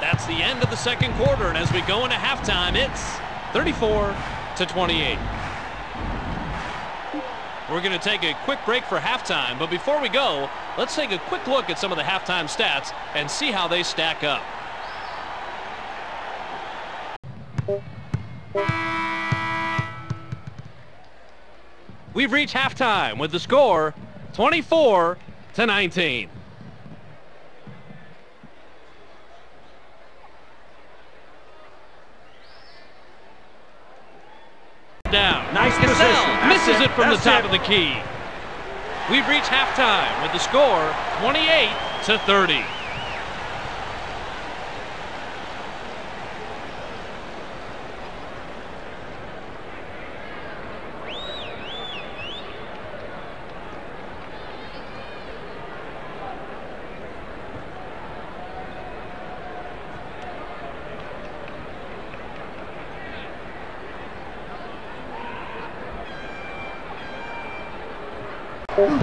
That's the end of the second quarter, and as we go into halftime, it's 34-28. We're going to take a quick break for halftime, but before we go, let's take a quick look at some of the halftime stats and see how they stack up. We've reached halftime with the score 24-19. Down. Nice position. Misses it from the top of the key. We've reached halftime with the score 28-30.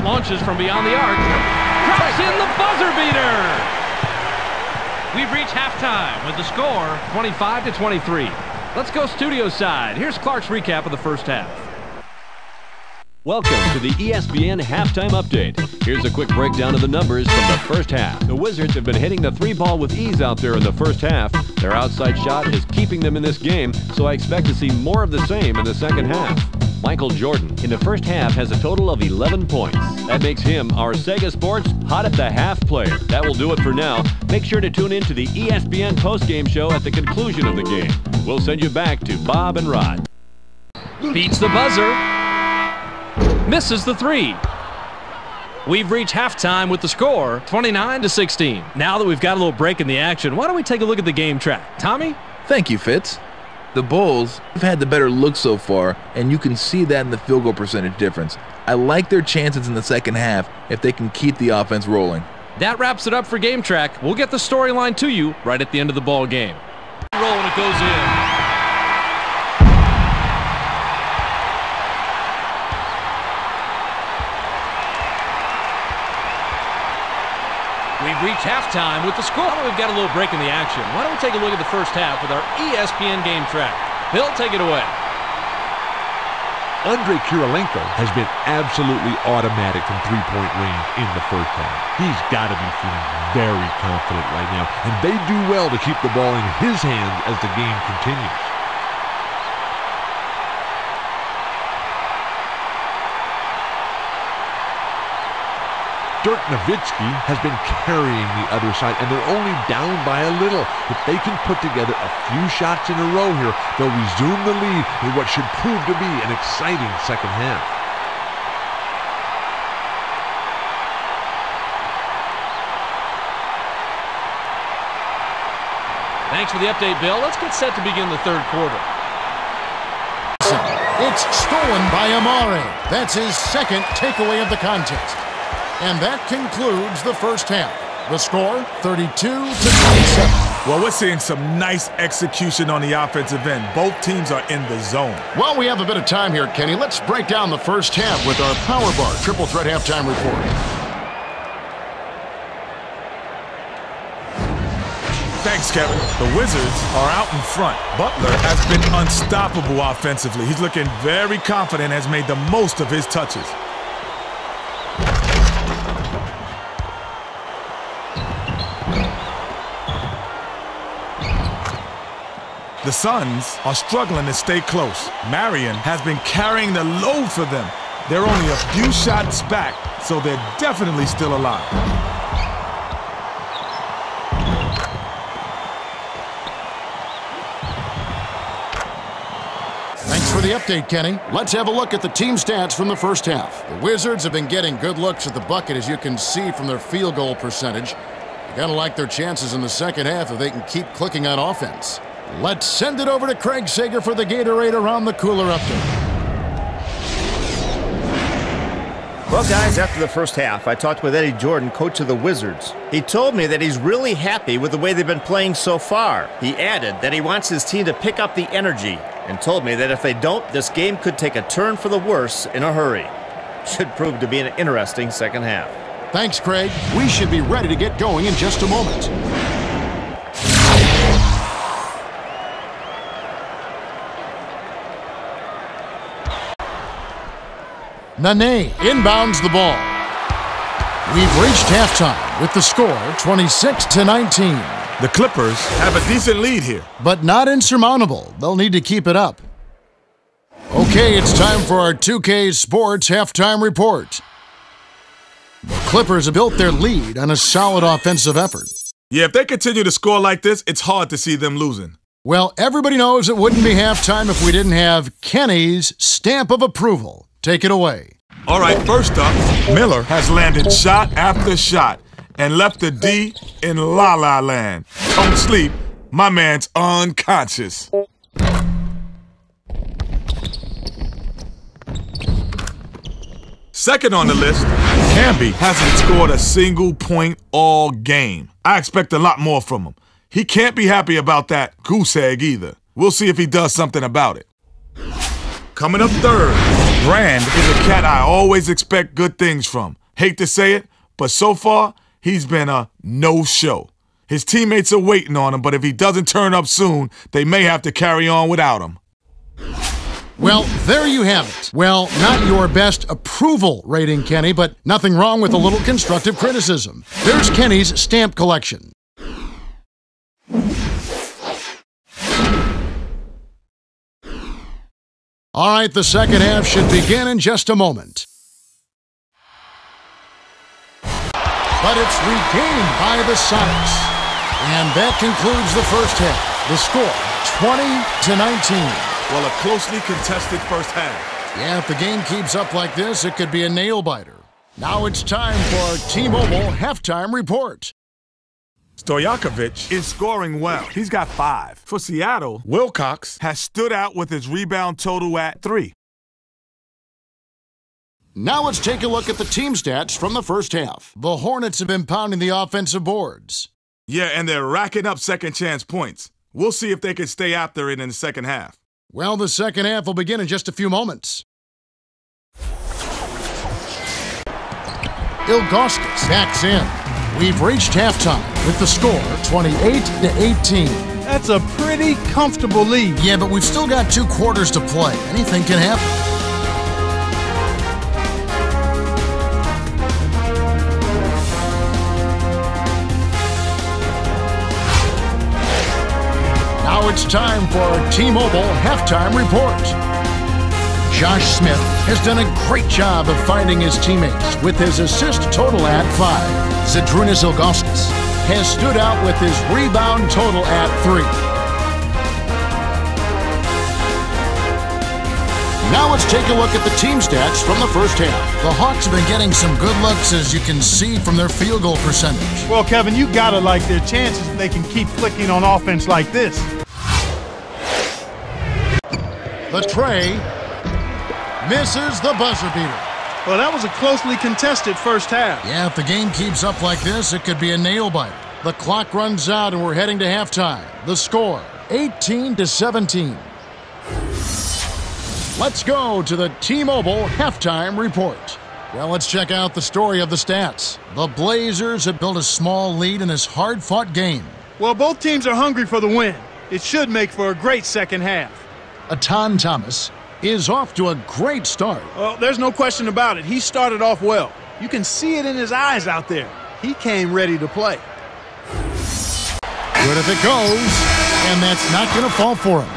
Launches from beyond the arc. Drops in the buzzer beater. We've reached halftime with the score 25-23. Let's go studio side. Here's Clark's recap of the first half. Welcome to the ESPN Halftime Update. Here's a quick breakdown of the numbers from the first half. The Wizards have been hitting the three ball with ease out there in the first half. Their outside shot is keeping them in this game, so I expect to see more of the same in the second half. Michael Jordan in the first half has a total of 11 points. That makes him our Sega Sports Hot at the Half player. That will do it for now. Make sure to tune in to the ESPN postgame show at the conclusion of the game. We'll send you back to Bob and Rod. Beats the buzzer. Misses the three. We've reached halftime with the score 29-16. Now that we've got a little break in the action, why don't we take a look at the game track? Tommy? Thank you, Fitz. The Bulls have had the better look so far, and you can see that in the field goal percentage difference. I like their chances in the second half if they can keep the offense rolling. That wraps it up for Game Track. We'll get the storyline to you right at the end of the ball game. Roll and it goes in. We've reached halftime with the score. We've got a little break in the action. Why don't we take a look at the first half with our ESPN Game Track. Bill, take it away. Andrei Kirilenko has been absolutely automatic from three-point range in the first half. He's got to be feeling very confident right now, and they do well to keep the ball in his hands as the game continues. Dirk Nowitzki has been carrying the other side, and they're only down by a little. If they can put together a few shots in a row here, they'll resume the lead in what should prove to be an exciting second half. Thanks for the update, Bill. Let's get set to begin the third quarter. It's stolen by Amari. That's his second takeaway of the contest. And that concludes the first half. The score, 32-27. Well, we're seeing some nice execution on the offensive end. Both teams are in the zone. Well, we have a bit of time here, Kenny. Let's break down the first half with our Power Bar Triple Threat Halftime Report. Thanks, Kevin. The Wizards are out in front. Butler has been unstoppable offensively. He's looking very confident, has made the most of his touches. The Suns are struggling to stay close. Marion has been carrying the load for them. They're only a few shots back, so they're definitely still alive. Thanks for the update, Kenny. Let's have a look at the team stats from the first half. The Wizards have been getting good looks at the bucket, as you can see from their field goal percentage. You gotta like their chances in the second half if they can keep clicking on offense. Let's send it over to Craig Sager for the Gatorade Around the Cooler update. Well, guys, after the first half, I talked with Eddie Jordan, coach of the Wizards. He told me that he's really happy with the way they've been playing so far. He added that he wants his team to pick up the energy and told me that if they don't, this game could take a turn for the worse in a hurry. Should prove to be an interesting second half. Thanks, Craig. We should be ready to get going in just a moment. Nene inbounds the ball. We've reached halftime with the score 26-19. The Clippers have a decent lead here, but not insurmountable. They'll need to keep it up. Okay, it's time for our 2K Sports halftime report. The Clippers have built their lead on a solid offensive effort. Yeah, if they continue to score like this, it's hard to see them losing. Well, everybody knows it wouldn't be halftime if we didn't have Kenny's stamp of approval. Take it away. All right, first up, Miller has landed shot after shot and left the D in la-la land. Don't sleep, my man's unconscious. Second on the list, Camby hasn't scored a single point all game. I expect a lot more from him. He can't be happy about that goose egg either. We'll see if he does something about it. Coming up third, Brand is a cat I always expect good things from. Hate to say it, but so far, he's been a no-show. His teammates are waiting on him, but if he doesn't turn up soon, they may have to carry on without him. Well, there you have it. Well, not your best approval rating, Kenny, but nothing wrong with a little constructive criticism. There's Kenny's stamp collection. All right, the second half should begin in just a moment. But it's regained by the Sonics. And that concludes the first half. The score, 20-19. Well, a closely contested first half. Yeah, if the game keeps up like this, it could be a nail-biter. Now it's time for our T-Mobile halftime report. Stojakovic is scoring well. He's got 5. For Seattle, Wilcox has stood out with his rebound total at 3. Now let's take a look at the team stats from the first half. The Hornets have been pounding the offensive boards. Yeah, and they're racking up second-chance points. We'll see if they can stay after it in the second half. Well, the second half will begin in just a few moments. Ilgauskas backs in. We've reached halftime with the score 28-18. That's a pretty comfortable lead. Yeah, but we've still got 2 quarters to play. Anything can happen. Now it's time for our T-Mobile halftime report. Josh Smith has done a great job of finding his teammates with his assist total at 5. Zydrunas Ilgauskas has stood out with his rebound total at 3. Now let's take a look at the team stats from the first half. The Hawks have been getting some good looks, as you can see from their field goal percentage. Well, Kevin, you gotta like their chances if they can keep clicking on offense like this. The tray misses the buzzer beater. Well, that was a closely contested first half. Yeah, if the game keeps up like this, it could be a nail-biter. The clock runs out and we're heading to halftime. The score, 18-17. Let's go to the T-Mobile halftime report. Well, let's check out the story of the stats. The Blazers have built a small lead in this hard-fought game. Well, both teams are hungry for the win. It should make for a great second half. Atan Thomas is off to a great start. Well, there's no question about it. He started off well. You can see it in his eyes out there. He came ready to play. Good if it goes, and that's not going to fall for him.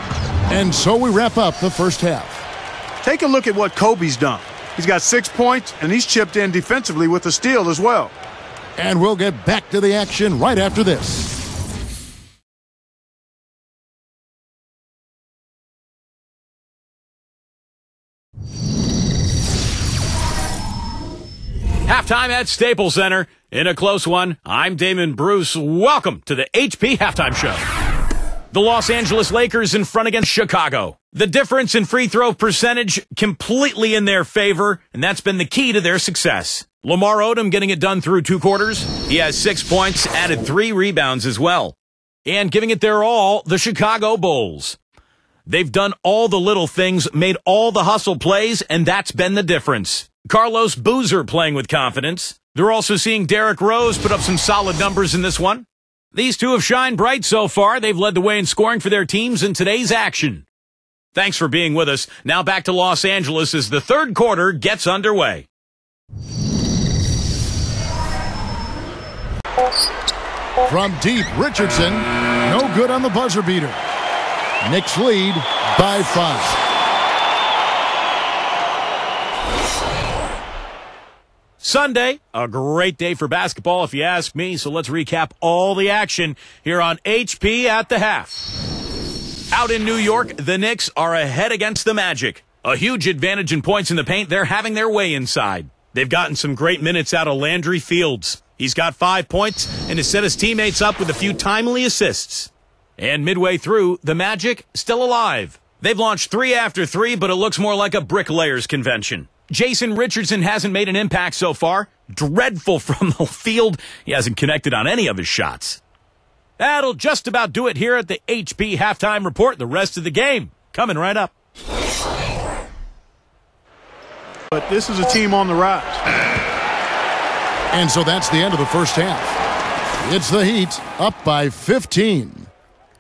And so we wrap up the first half. Take a look at what Kobe's done. He's got 6 points, and he's chipped in defensively with a steal as well. And we'll get back to the action right after this. Halftime at Staples Center. In a close one, I'm Damon Bruce. Welcome to the HP Halftime Show. The Los Angeles Lakers in front against Chicago. The difference in free throw percentage completely in their favor, and that's been the key to their success. Lamar Odom getting it done through 2 quarters. He has 6 points, added 3 rebounds as well. And giving it their all, the Chicago Bulls. They've done all the little things, made all the hustle plays, and that's been the difference. Carlos Boozer playing with confidence. They're also seeing Derrick Rose put up some solid numbers in this one. These two have shined bright so far. They've led the way in scoring for their teams in today's action. Thanks for being with us. Now back to Los Angeles as the third quarter gets underway. From deep, Richardson, no good on the buzzer beater. Knicks lead by 5. Sunday, a great day for basketball if you ask me, so let's recap all the action here on HP at the half. Out in New York, the Knicks are ahead against the Magic. A huge advantage in points in the paint. They're having their way inside. They've gotten some great minutes out of Landry Fields. He's got 5 points and has set his teammates up with a few timely assists. And midway through, the Magic still alive. They've launched 3 after 3, but it looks more like a bricklayers convention. Jason Richardson hasn't made an impact so far. Dreadful from the field. He hasn't connected on any of his shots. That'll just about do it here at the HP Halftime Report. The rest of the game coming right up. But this is a team on the rise. And so that's the end of the first half. It's the Heat up by 15.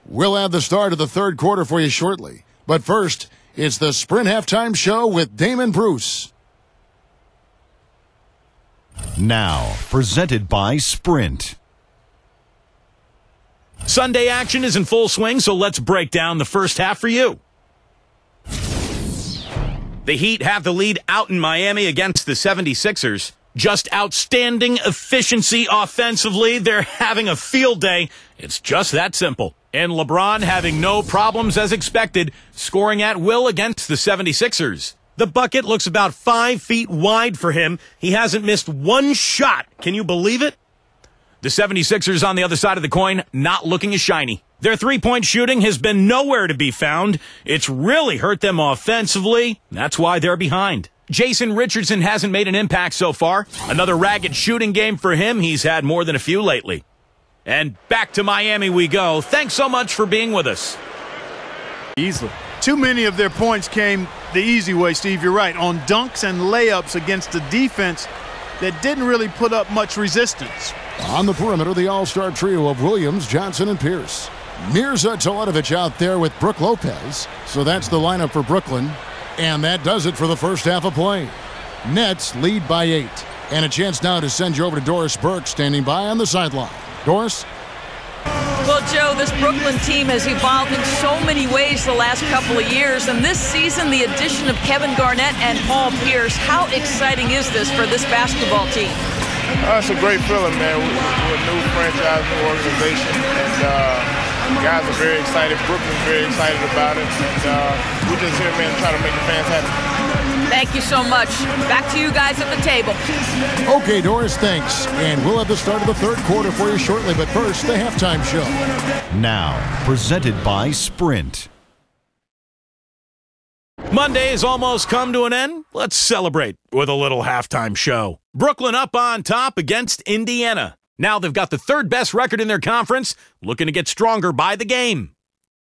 We'll have the start of the third quarter for you shortly. But first, it's the Sprint Halftime Show with Damon Bruce. Now, presented by Sprint. Sunday action is in full swing, so let's break down the first half for you. The Heat have the lead out in Miami against the 76ers. Just outstanding efficiency offensively. They're having a field day. It's just that simple. And LeBron having no problems as expected, scoring at will against the 76ers. The bucket looks about 5 feet wide for him. He hasn't missed one shot. Can you believe it? The 76ers on the other side of the coin, not looking as shiny. Their three-point shooting has been nowhere to be found. It's really hurt them offensively. That's why they're behind. Jason Richardson hasn't made an impact so far. Another ragged shooting game for him. He's had more than a few lately. And back to Miami we go. Thanks so much for being with us. Easily. Too many of their points came the easy way, Steve. You're right. On dunks and layups against a defense that didn't really put up much resistance. On the perimeter, the all-star trio of Williams, Johnson, and Pierce. Mirza Teletovic out there with Brook Lopez. So that's the lineup for Brooklyn. And that does it for the first half of play. Nets lead by 8. And a chance now to send you over to Doris Burke, standing by on the sideline. Doris? Well, Joe, this Brooklyn team has evolved in so many ways the last couple of years. And this season, the addition of Kevin Garnett and Paul Pierce, how exciting is this for this basketball team? It's a great feeling, man. We're a new franchise, new organization, and guys are very excited. Brooklyn's very excited about it, and we're just here, man, to try to make the fans happy. Thank you so much. Back to you guys at the table. Okay, Doris, thanks. And we'll have the start of the third quarter for you shortly, but first, the halftime show. Now, presented by Sprint. Monday has almost come to an end. Let's celebrate with a little halftime show. Brooklyn up on top against Indiana. Now they've got the third best record in their conference, looking to get stronger by the game.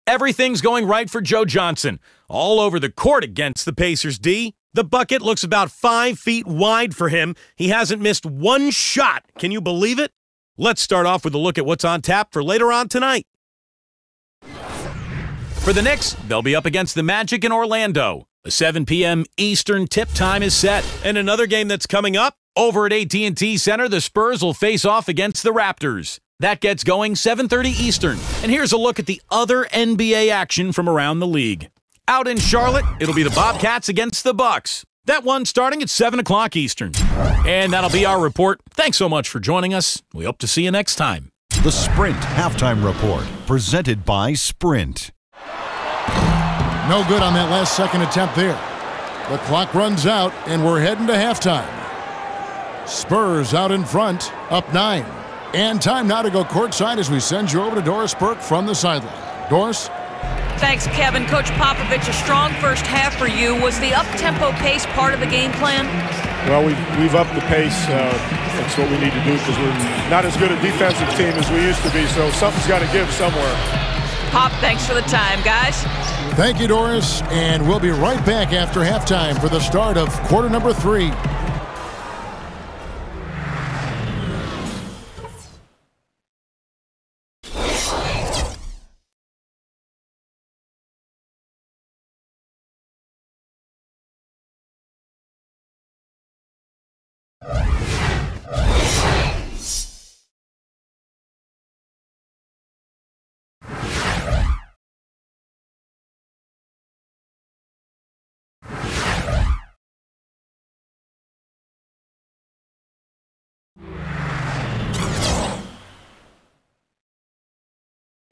Everything's going right for Joe Johnson. All over the court against the Pacers D. The bucket looks about 5 feet wide for him. He hasn't missed one shot. Can you believe it? Let's start off with a look at what's on tap for later on tonight. For the Knicks, they'll be up against the Magic in Orlando. A 7 p.m. Eastern tip time is set. And another game that's coming up, over at AT&T Center, the Spurs will face off against the Raptors. That gets going 7:30 Eastern. And here's a look at the other NBA action from around the league. Out in Charlotte, it'll be the Bobcats against the Bucks. That one starting at 7 o'clock Eastern. And that'll be our report. Thanks so much for joining us. We hope to see you next time. The Sprint Halftime Report, presented by Sprint. No good on that last second attempt there. The clock runs out, and we're heading to halftime. Spurs out in front, up 9. And time now to go courtside as we send you over to Doris Burke from the sideline. Doris? Thanks, Kevin. Coach Popovich, a strong first half for you. Was the up-tempo pace part of the game plan? Well, we've upped the pace. That's what we need to do because we're not as good a defensive team as we used to be, so something's got to give somewhere. Pop, thanks for the time, guys. Thank you, Doris. And we'll be right back after halftime for the start of quarter number 3.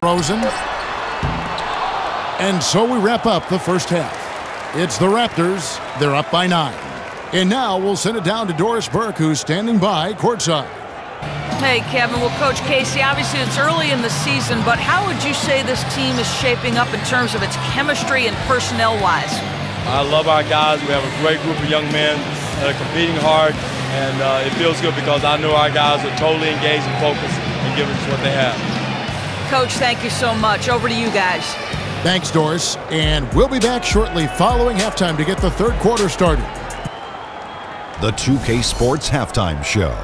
Frozen. And so we wrap up the first half. It's the Raptors. They're up by 9. And now we'll send it down to Doris Burke, who's standing by courtside. Hey, Kevin. Well, Coach Casey, obviously it's early in the season, but how would you say this team is shaping up in terms of its chemistry and personnel-wise? I love our guys. We have a great group of young men that are competing hard, and it feels good because I know our guys are totally engaged and focused and giving us what they have. Coach, thank you so much. Over to you guys. Thanks, Doris. And we'll be back shortly following halftime to get the third quarter started. The 2K Sports Halftime Show.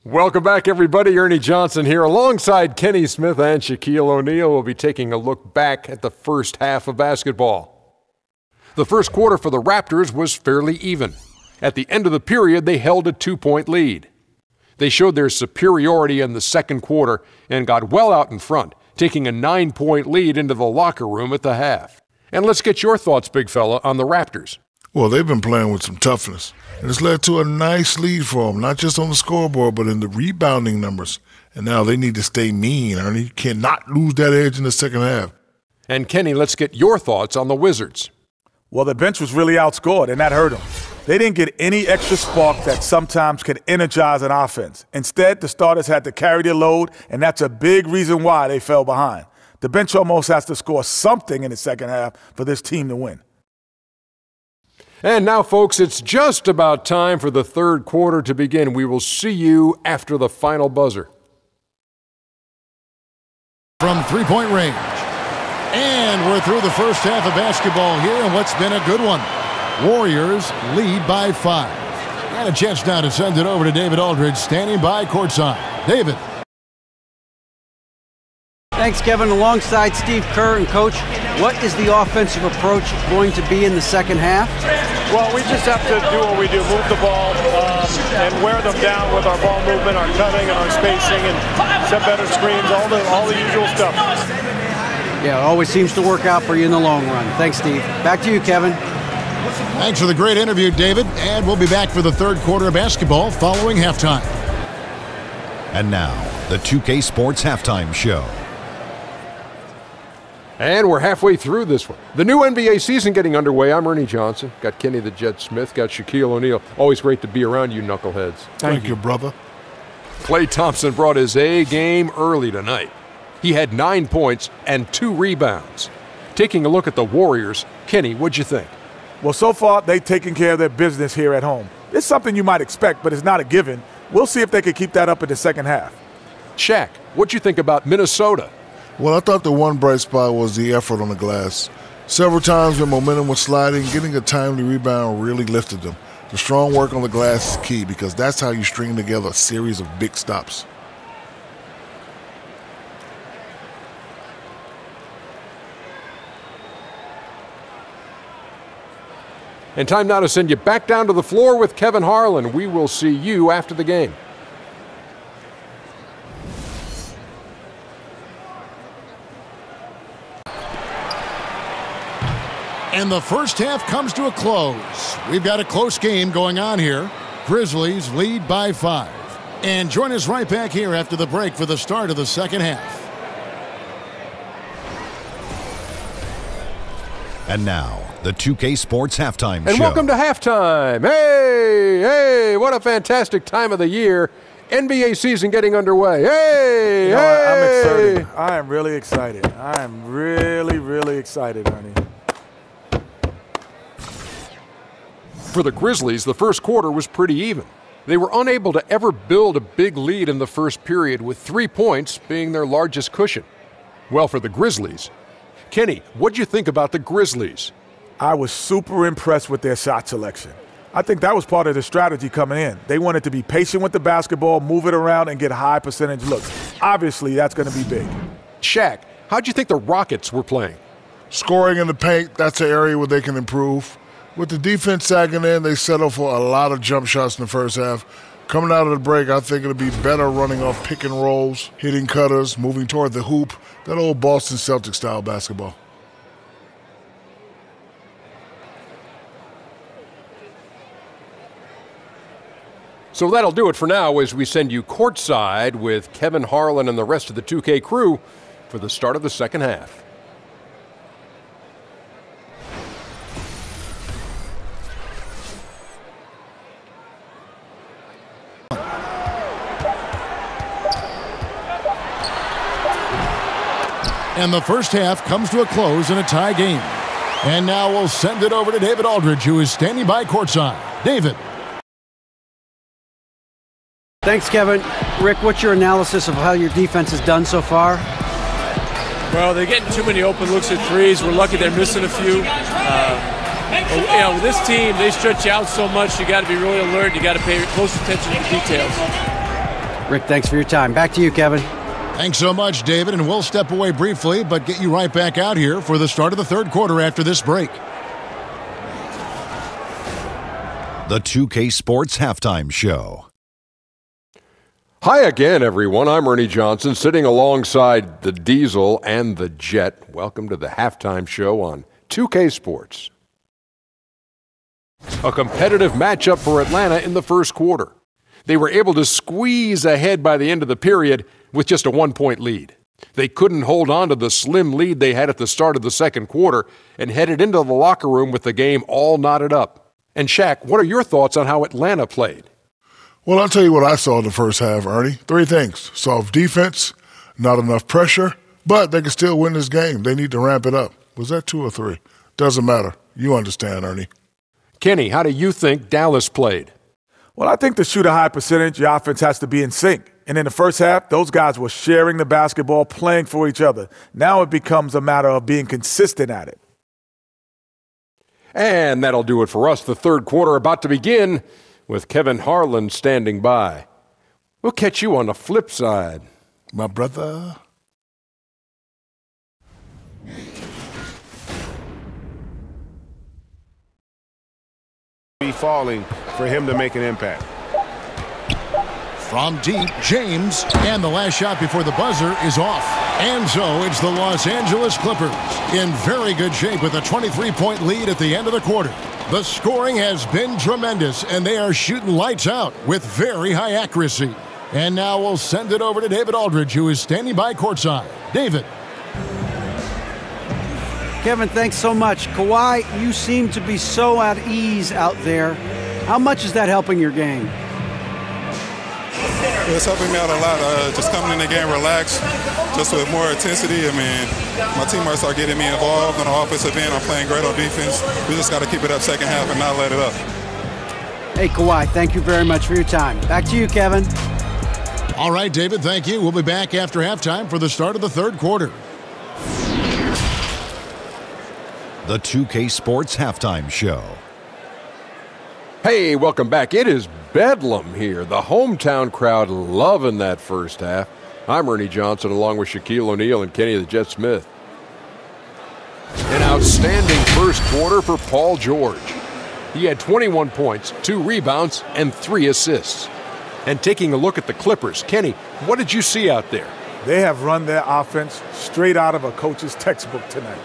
Welcome back, everybody. Ernie Johnson here alongside Kenny Smith and Shaquille O'Neal. We'll be taking a look back at the first half of basketball. The first quarter for the Raptors was fairly even. At the end of the period, they held a 2-point lead. They showed their superiority in the second quarter and got well out in front, taking a 9-point lead into the locker room at the half. And let's get your thoughts, big fella, on the Raptors. Well, they've been playing with some toughness, and it's led to a nice lead for them, not just on the scoreboard, but in the rebounding numbers. And now they need to stay mean, Ernie. You cannot lose that edge in the second half. And Kenny, let's get your thoughts on the Wizards. Well, the bench was really outscored, and that hurt them. They didn't get any extra spark that sometimes can energize an offense. Instead, the starters had to carry their load, and that's a big reason why they fell behind. The bench almost has to score something in the second half for this team to win. And now, folks, it's just about time for the third quarter to begin. We will see you after the final buzzer. From three-point range. And we're through the first half of basketball here, and what's been a good one. Warriors lead by 5. And a chance now to send it over to David Aldridge, standing by courtside. David. Thanks, Kevin. Alongside Steve Kerr and Coach, what is the offensive approach going to be in the second half? Well, we just have to do what we do, move the ball and wear them down with our ball movement, our cutting, and our spacing, and set better screens, all the usual stuff. Yeah, it always seems to work out for you in the long run. Thanks, Steve. Back to you, Kevin. Thanks for the great interview, David. And we'll be back for the third quarter of basketball following halftime. And now, the 2K Sports Halftime Show. And we're halfway through this one. The new NBA season getting underway. I'm Ernie Johnson. Got Kenny the Jet Smith. Got Shaquille O'Neal. Always great to be around you knuckleheads. Thank you, brother. Klay Thompson brought his A game early tonight. He had 9 points and 2 rebounds. Taking a look at the Warriors, Kenny, what'd you think? Well, so far, they've taken care of their business here at home. It's something you might expect, but it's not a given. We'll see if they can keep that up in the second half. Shaq, what'd you think about Minnesota? Well, I thought the one bright spot was the effort on the glass. Several times when momentum was sliding, getting a timely rebound really lifted them. The strong work on the glass is key because that's how you string together a series of big stops. And time now to send you back down to the floor with Kevin Harlan. We will see you after the game. And the first half comes to a close. We've got a close game going on here. Grizzlies lead by 5. And join us right back here after the break for the start of the second half. And now, the 2K Sports Halftime Show. And welcome to halftime. Hey, what a fantastic time of the year. NBA season getting underway. Hey, I'm excited. I am really excited. I am really, really excited, Ernie. For the Grizzlies, the first quarter was pretty even. They were unable to ever build a big lead in the first period, with 3 points being their largest cushion. Well, for the Grizzlies, Kenny, what'd you think about the Grizzlies? I was super impressed with their shot selection. I think that was part of the strategy coming in. They wanted to be patient with the basketball, move it around, and get high percentage looks. Obviously, that's going to be big. Shaq, how'd you think the Rockets were playing? Scoring in the paint, that's an area where they can improve. With the defense sagging in, they settle for a lot of jump shots in the first half. Coming out of the break, I think it'll be better running off pick and rolls, hitting cutters, moving toward the hoop, that old Boston Celtics-style basketball. So that'll do it for now as we send you courtside with Kevin Harlan and the rest of the 2K crew for the start of the second half. And the first half comes to a close in a tie game. And now we'll send it over to David Aldridge, who is standing by courtside. David. Thanks, Kevin. Rick, what's your analysis of how your defense has done so far? Well, they're getting too many open looks at threes. We're lucky they're missing a few. With this team, they stretch you out so much, you got to be really alert. You got to pay close attention to the details. Rick, thanks for your time. Back to you, Kevin. Thanks so much, David, and we'll step away briefly, but get you right back out here for the start of the third quarter after this break. The 2K Sports Halftime Show. Hi again, everyone. I'm Ernie Johnson, sitting alongside the Diesel and the Jet. Welcome to the Halftime Show on 2K Sports. A competitive matchup for Atlanta in the first quarter. They were able to squeeze ahead by the end of the period with just a 1-point lead. They couldn't hold on to the slim lead they had at the start of the second quarter and headed into the locker room with the game all knotted up. And Shaq, what are your thoughts on how Atlanta played? Well, I'll tell you what I saw in the first half, Ernie. 3 things. Soft defense, not enough pressure, but they can still win this game. They need to ramp it up. Was that 2 or 3? Doesn't matter. You understand, Ernie. Kenny, how do you think Dallas played? Well, I think to shoot a high percentage, your offense has to be in sync. And in the first half, those guys were sharing the basketball, playing for each other. Now it becomes a matter of being consistent at it. And that'll do it for us. The third quarter about to begin with Kevin Harlan standing by. We'll catch you on the flip side. My brother. Be falling for him to make an impact. From deep, James, and the last shot before the buzzer is off. And so it's the Los Angeles Clippers in very good shape with a 23-point lead at the end of the quarter. The scoring has been tremendous, and they are shooting lights out with very high accuracy. And now we'll send it over to David Aldridge, who is standing by courtside. David. Kevin, thanks so much. Kawhi, you seem to be so at ease out there. How much is that helping your game? It's helping me out a lot. Just coming in the game relaxed, just with more intensity. I mean, my teammates are getting me involved on the offensive end. I'm playing great on defense. We just got to keep it up second half and not let it up. Hey, Kawhi, thank you very much for your time. Back to you, Kevin. All right, David, thank you. We'll be back after halftime for the start of the third quarter. The 2K Sports Halftime Show. Hey, welcome back. It is bedlam here. The hometown crowd loving that first half. I'm Ernie Johnson along with Shaquille O'Neal and Kenny the Jet Smith. An outstanding first quarter for Paul George. He had 21 points, 2 rebounds, and 3 assists. And taking a look at the Clippers, Kenny, what did you see out there? They have run their offense straight out of a coach's textbook tonight.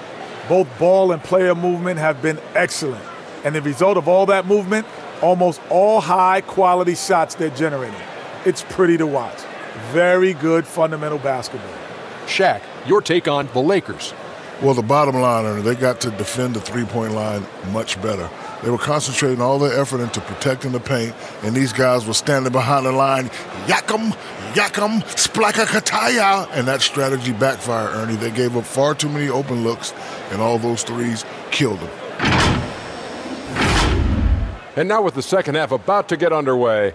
Both ball and player movement have been excellent. And the result of all that movement, almost all high-quality shots they're generating. It's pretty to watch. Very good fundamental basketball. Shaq, your take on the Lakers. Well, the bottom line, they got to defend the three-point line much better. They were concentrating all their effort into protecting the paint, and these guys were standing behind the line, yakum, splakakataya, and that strategy backfired, Ernie. They gave up far too many open looks, and all those threes killed them. And now with the second half about to get underway,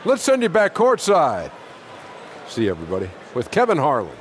let's send you back courtside. See you, everybody, with Kevin Harlan.